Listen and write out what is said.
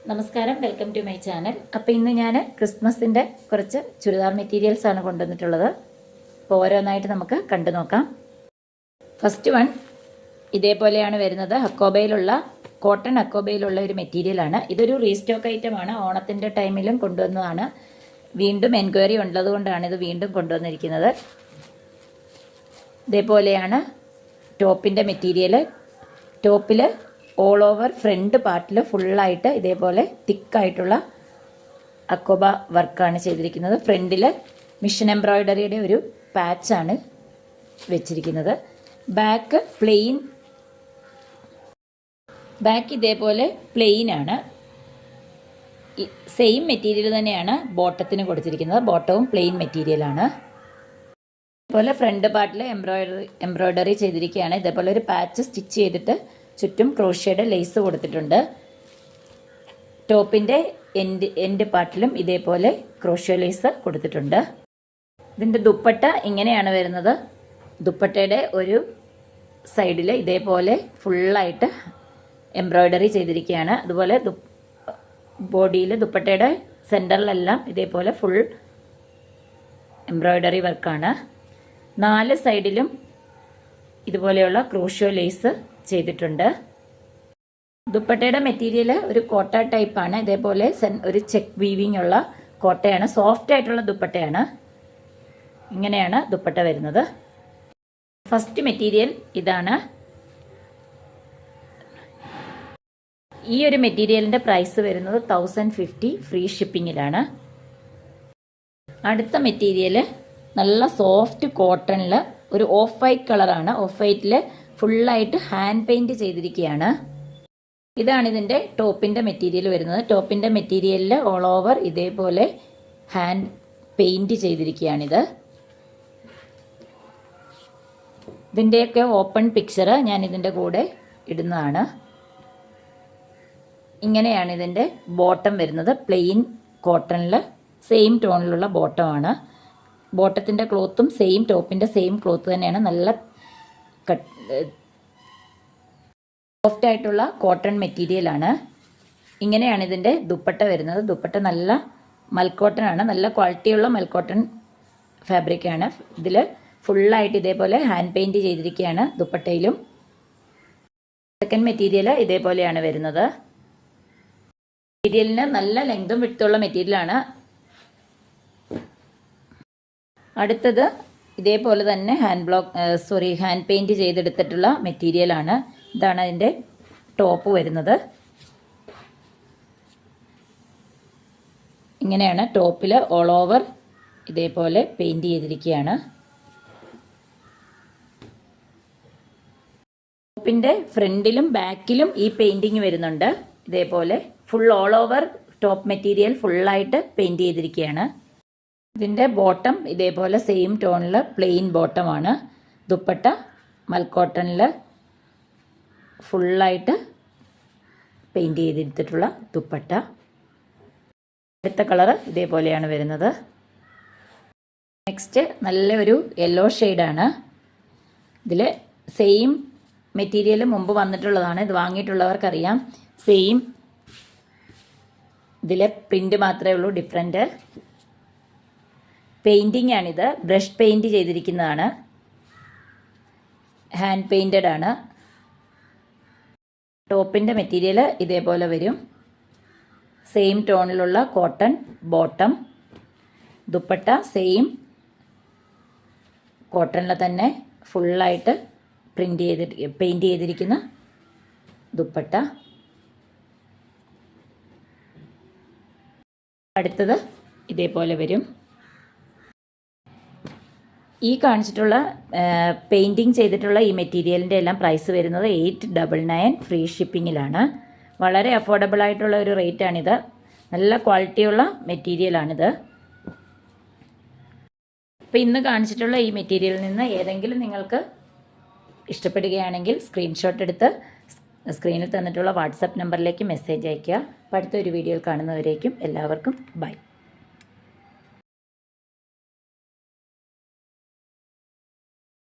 നമസ്കാരം, welcome to my channel. അപ്പോൾ ഇന്ന് ഞാൻ ക്രിസ്മസിൻ്റെ കുറച്ച് ചുരിദാർ മെറ്റീരിയൽസാണ് കൊണ്ടുവന്നിട്ടുള്ളത്. അപ്പോൾ ഓരോന്നായിട്ട് നമുക്ക് കണ്ടു നോക്കാം. ഫസ്റ്റ് വൺ ഇതേപോലെയാണ് വരുന്നത്. ഹക്കോബയിലുള്ള കോട്ടൺ ഹക്കോബയിലുള്ള ഒരു മെറ്റീരിയലാണ്. ഇതൊരു റീസ്റ്റോക്ക് ഐറ്റമാണ്. ഓണത്തിൻ്റെ ടൈമിലും കൊണ്ടുവന്നതാണ്. വീണ്ടും എൻക്വയറി ഉള്ളതുകൊണ്ടാണ് ഇത് വീണ്ടും കൊണ്ടുവന്നിരിക്കുന്നത്. ഇതേപോലെയാണ് ടോപ്പിൻ്റെ മെറ്റീരിയൽ. ടോപ്പിൽ ഓൾ ഓവർ ഫ്രണ്ട് പാർട്ടിൽ ഫുള്ളായിട്ട് ഇതേപോലെ തിക്കായിട്ടുള്ള അക്കോബ വർക്കാണ് ചെയ്തിരിക്കുന്നത്. ഫ്രണ്ടിൽ മിഷൻ എംബ്രോയ്ഡറിയുടെ ഒരു പാച്ചാണ് വെച്ചിരിക്കുന്നത്. ബാക്ക് പ്ലെയിൻ, ബാക്ക് ഇതേപോലെ പ്ലെയിൻ ആണ്. സെയിം മെറ്റീരിയൽ തന്നെയാണ് ബോട്ടത്തിന് കൊടുത്തിരിക്കുന്നത്. ബോട്ടവും പ്ലെയിൻ മെറ്റീരിയലാണ്. ഇതേപോലെ ഫ്രണ്ട് പാർട്ടിൽ എംബ്രോയ്ഡറി ചെയ്തിരിക്കുകയാണ്. ഇതേപോലെ ഒരു പാച്ച് സ്റ്റിച്ച് ചെയ്തിട്ട് ചുറ്റും ക്രോഷ്യയുടെ ലേസ് കൊടുത്തിട്ടുണ്ട്. ടോപ്പിൻ്റെ എൻഡ് പാർട്ടിലും ഇതേപോലെ ക്രോഷ്യ ലേസ് കൊടുത്തിട്ടുണ്ട്. ഇതിൻ്റെ ദുപ്പട്ട ഇങ്ങനെയാണ് വരുന്നത്. ദുപ്പട്ടയുടെ ഒരു സൈഡിൽ ഇതേപോലെ ഫുള്ളായിട്ട് എംബ്രോയ്ഡറി ചെയ്തിരിക്കുകയാണ്. അതുപോലെ ബോഡിയിൽ ദുപ്പട്ടയുടെ സെൻറ്ററിലെല്ലാം ഇതേപോലെ ഫുൾ എംബ്രോയ്ഡറി വർക്കാണ്. 4 സൈഡിലും ഇതുപോലെയുള്ള ക്രോഷ്യോ ലേസ് ചെയ്തിട്ടുണ്ട്. ദുപ്പട്ടയുടെ മെറ്റീരിയൽ ഒരു കോട്ട ടൈപ്പാണ്. ഇതേപോലെ ഒരു ചെക്ക് വീവിംഗ് ഉള്ള കോട്ടയാണ്. സോഫ്റ്റ് ആയിട്ടുള്ള ദുപ്പട്ടയാണ്. ഇങ്ങനെയാണ് ദുപ്പട്ട വരുന്നത്. ഫസ്റ്റ് മെറ്റീരിയൽ ഇതാണ്. ഈ ഒരു മെറ്റീരിയലിൻ്റെ പ്രൈസ് വരുന്നത് 1050 ഫ്രീ ഷിപ്പിങ്ങിലാണ്. അടുത്ത മെറ്റീരിയൽ നല്ല സോഫ്റ്റ് കോട്ടണിൽ ഒരു ഓഫ് വൈറ്റ് കളറാണ്. ഓഫ് വൈറ്റിൽ ഫുള്ളായിട്ട് ഹാൻഡ് പെയിൻറ് ചെയ്തിരിക്കുകയാണ്. ഇതാണ് ഇതിൻ്റെ ടോപ്പിൻ്റെ മെറ്റീരിയൽ വരുന്നത്. ടോപ്പിൻ്റെ മെറ്റീരിയലിൽ ഓൾ ഓവർ ഇതേപോലെ ഹാൻഡ് പെയിൻറ് ചെയ്തിരിക്കുകയാണിത്. ഇതിൻ്റെയൊക്കെ ഓപ്പൺ പിക്ചർ ഞാൻ ഇതിൻ്റെ കൂടെ ഇടുന്നതാണ്. ഇങ്ങനെയാണ് ഇതിൻ്റെ ബോട്ടം വരുന്നത്. പ്ലെയിൻ കോട്ടണിൽ സെയിം ടോണിലുള്ള ബോട്ടമാണ്. ബോട്ടത്തിൻ്റെ ക്ലോത്തും സെയിം ടോപ്പിൻ്റെ സെയിം ക്ലോത്ത് തന്നെയാണ്. നല്ല സോഫ്റ്റ് ആയിട്ടുള്ള കോട്ടൺ മെറ്റീരിയലാണ്. ഇങ്ങനെയാണ് ഇതിൻ്റെ ദുപ്പട്ട വരുന്നത്. ദുപ്പട്ട നല്ല മൽക്കോട്ടനാണ്. നല്ല ക്വാളിറ്റിയുള്ള മൽക്കോട്ടൺ ഫാബ്രിക്കാണ്. ഇതിൽ ഫുള്ളായിട്ട് ഇതേപോലെ ഹാൻഡ് പെയിൻറ് ചെയ്തിരിക്കുകയാണ് ദുപ്പട്ടയിലും. സെക്കൻഡ് മെറ്റീരിയൽ ഇതേപോലെയാണ് വരുന്നത്. മെറ്റീരിയലിന് നല്ല ലെങ്തും വിഡ്ത്തുള്ള മെറ്റീരിയലാണ്. അടുത്തത് ഇതേപോലെ തന്നെ ഹാൻഡ് പെയിൻറ് ചെയ്തെടുത്തിട്ടുള്ള മെറ്റീരിയലാണ്. ഇതാണ് അതിൻ്റെ ടോപ്പ് വരുന്നത്. ഇങ്ങനെയാണ് ടോപ്പിൽ ഓൾ ഓവർ ഇതേപോലെ പെയിൻറ് ചെയ്തിരിക്കുകയാണ്. ടോപ്പിൻ്റെ ഫ്രണ്ടിലും ബാക്കിലും ഈ പെയിൻറ്റിങ് വരുന്നുണ്ട്. ഇതേപോലെ full all over top material ഫുള്ളായിട്ട് പെയിൻറ് ചെയ്തിരിക്കുകയാണ്. ഇതിൻ്റെ ബോട്ടം ഇതേപോലെ സെയിം ടോണിൽ പ്ലെയിൻ ബോട്ടമാണ്. ദുപ്പട്ട മൽക്കോട്ടണിൽ ഫുള്ളായിട്ട് പെയിൻറ് ചെയ്തെടുത്തിട്ടുള്ള ദുപ്പട്ട. അടുത്ത കളറ് ഇതേപോലെയാണ് വരുന്നത്. നെക്സ്റ്റ് നല്ലൊരു യെല്ലോ ഷെയ്ഡാണ്. ഇതിൽ സെയിം മെറ്റീരിയൽ മുമ്പ് വന്നിട്ടുള്ളതാണ്. ഇത് വാങ്ങിയിട്ടുള്ളവർക്കറിയാം. സെയിം ഇതിലെ പ്രിൻ്റ് മാത്രമേ ഉള്ളൂ ഡിഫറെൻറ്റ്. പെയിൻറ്റിംഗ് ആണിത്. ബ്രഷ് പെയിൻറ് ചെയ്തിരിക്കുന്നതാണ്. ഹാൻഡ് പെയിൻറ്റഡ് ആണ്. ടോപ്പിൻ്റെ മെറ്റീരിയൽ ഇതേപോലെ വരും. സെയിം ടോണിലുള്ള കോട്ടൺ ബോട്ടം. ദുപ്പട്ട സെയിം കോട്ടണിൽ തന്നെ ഫുള്ളായിട്ട് പെയിൻറ് ചെയ്തിരിക്കുന്ന ദുപ്പട്ട. അടുത്തത് ഇതേപോലെ വരും. ഈ കാണിച്ചിട്ടുള്ള പെയിൻറ്റിങ് ചെയ്തിട്ടുള്ള ഈ മെറ്റീരിയലിൻ്റെ എല്ലാം പ്രൈസ് വരുന്നത് 899 ഫ്രീ ഷിപ്പിങ്ങിലാണ്. വളരെ അഫോർഡബിൾ ആയിട്ടുള്ള ഒരു റേറ്റാണിത്. നല്ല ക്വാളിറ്റിയുള്ള മെറ്റീരിയലാണിത്. അപ്പോൾ ഇന്ന് കാണിച്ചിട്ടുള്ള ഈ മെറ്റീരിയലിൽ നിന്ന് ഏതെങ്കിലും നിങ്ങൾക്ക് ഇഷ്ടപ്പെടുകയാണെങ്കിൽ സ്ക്രീൻഷോട്ട് എടുത്ത് സ്ക്രീനിൽ തന്നിട്ടുള്ള വാട്സപ്പ് നമ്പറിലേക്ക് മെസ്സേജ് അയയ്ക്കുക. അപ്പോൾ അടുത്തൊരു വീഡിയോയിൽ കാണുന്നവരേക്കും എല്ലാവർക്കും ബൈ.